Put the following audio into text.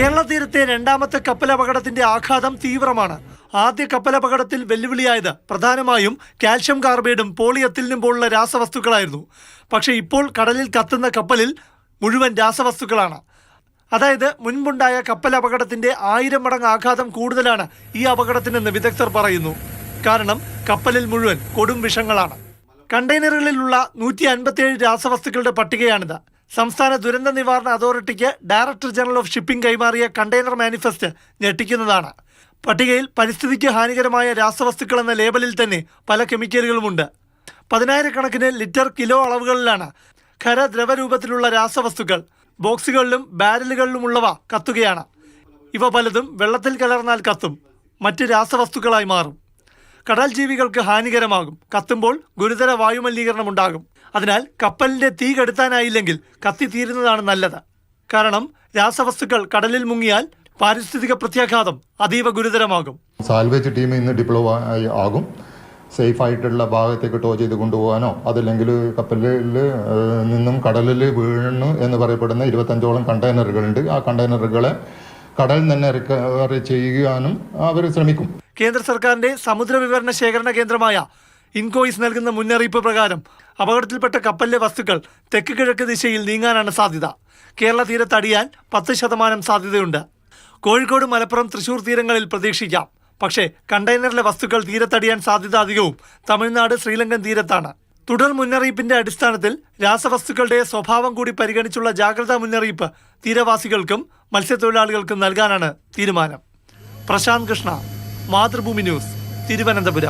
കേരള തീരത്തെ രണ്ടാമത്തെ കപ്പലപകടത്തിന്റെ ആഘാതം തീവ്രമാണ്. ആദ്യ കപ്പലപകടത്തിൽ വെല്ലുവിളിയായത് പ്രധാനമായും കാൽഷ്യം കാർബൈഡും പോളിയെത്തിലിനും പോലുള്ള രാസവസ്തുക്കളായിരുന്നു. പക്ഷേ ഇപ്പോൾ കടലിൽ കത്തുന്ന കപ്പലിൽ മുഴുവൻ രാസവസ്തുക്കളാണ്. അതായത് മുൻപുണ്ടായ കപ്പലപകടത്തിന്റെ 1000 മടങ്ങ് ആഘാതം കൂടുതലാണ് ഈ അപകടത്തിനെന്ന് വിദഗ്ധർ പറയുന്നു. കാരണം കപ്പലിൽ മുഴുവൻ കൊടും വിഷങ്ങളാണ്. കണ്ടെയ്നറുകളിലുള്ള 157 രാസവസ്തുക്കളുടെ പട്ടികയാണിത്. സംസ്ഥാന ദുരന്ത നിവാരണ അതോറിറ്റിക്ക് ഡയറക്ടർ ജനറൽ ഓഫ് ഷിപ്പിംഗ് കൈമാറിയ കണ്ടെയ്നർ മാനിഫെസ്റ്റ് ഞെട്ടിക്കുന്നതാണ്. പട്ടികയിൽ പരിസ്ഥിതിക്ക് ഹാനികരമായ രാസവസ്തുക്കൾ എന്ന ലേബലിൽ തന്നെ പല കെമിക്കലുകളുമുണ്ട്. 10,000 ലിറ്റർ കിലോ അളവുകളിലാണ് ഖരദ്രവരൂപത്തിലുള്ള രാസവസ്തുക്കൾ ബോക്സുകളിലും ബാരലുകളിലുമുള്ളവ കത്തുകയാണ്. ഇവ പലതും വെള്ളത്തിൽ കലർന്നാൽ കത്തും, മറ്റ് രാസവസ്തുക്കളായി മാറും. കടൽ ജീവികൾക്ക് ഹാനികരമാകും. കത്തുമ്പോൾ ഗുരുതര വായുമലിനീകരണം ഉണ്ടാകും. അതിനാൽ കപ്പലിന്റെ തീ കെടുത്താനായില്ലെങ്കിൽ കത്തിത്തീരുന്നതാണ് നല്ലത്. കാരണം രാസവസ്തുക്കൾ കടലിൽ മുങ്ങിയാൽ പാരിസ്ഥിതിക പ്രത്യാഘാതം അതീവ ഗുരുതരമാകും. സാൽവേജ് ടീം ഇന്ന് ഡിപ്ലോ ആകും. സേഫ് ആയിട്ടുള്ള ഭാഗത്തേക്ക് ടോ ചെയ്ത് കൊണ്ടുപോകാനോ അതല്ലെങ്കിൽ കപ്പലിൽ നിന്നും കടലിൽ വീഴുന്നു എന്ന് പറയപ്പെടുന്ന 25ഓളം കണ്ടെയ്നറുകളുണ്ട്. ആ കണ്ടെയ്നറുകളെ കടലിൽ തന്നെ റിക്കവറി ചെയ്യാനും അവർ ശ്രമിക്കും. കേന്ദ്ര സർക്കാരിന്റെ സമുദ്ര വിവരണ ശേഖരണ കേന്ദ്രമായ ഇൻകോയിസ് നൽകുന്ന മുന്നറിയിപ്പ് പ്രകാരം അപകടത്തിൽപ്പെട്ട കപ്പലിലെ വസ്തുക്കൾ തെക്ക് കിഴക്ക് ദിശയിൽ നീങ്ങാനാണ് സാധ്യത. കേരള തീരത്ത് അടിയാൻ 10% സാധ്യതയുണ്ട്. കോഴിക്കോട്, മലപ്പുറം, തൃശൂർ തീരങ്ങളിൽ പ്രതീക്ഷിക്കാം. പക്ഷേ കണ്ടെയ്നറിലെ വസ്തുക്കൾ തീരത്തടിയാൻ സാധ്യത അധികവും തമിഴ്നാട്, ശ്രീലങ്കൻ തീരത്താണ്. തുടർ മുന്നറിയിപ്പിന്റെ അടിസ്ഥാനത്തിൽ രാസവസ്തുക്കളുടെ സ്വഭാവം കൂടി പരിഗണിച്ചുള്ള ജാഗ്രതാ മുന്നറിയിപ്പ് തീരവാസികൾക്കും മത്സ്യത്തൊഴിലാളികൾക്കും നൽകാനാണ് തീരുമാനം. പ്രശാന്ത് കൃഷ്ണ, മാതൃഭൂമി ന്യൂസ്, തിരുവനന്തപുരം.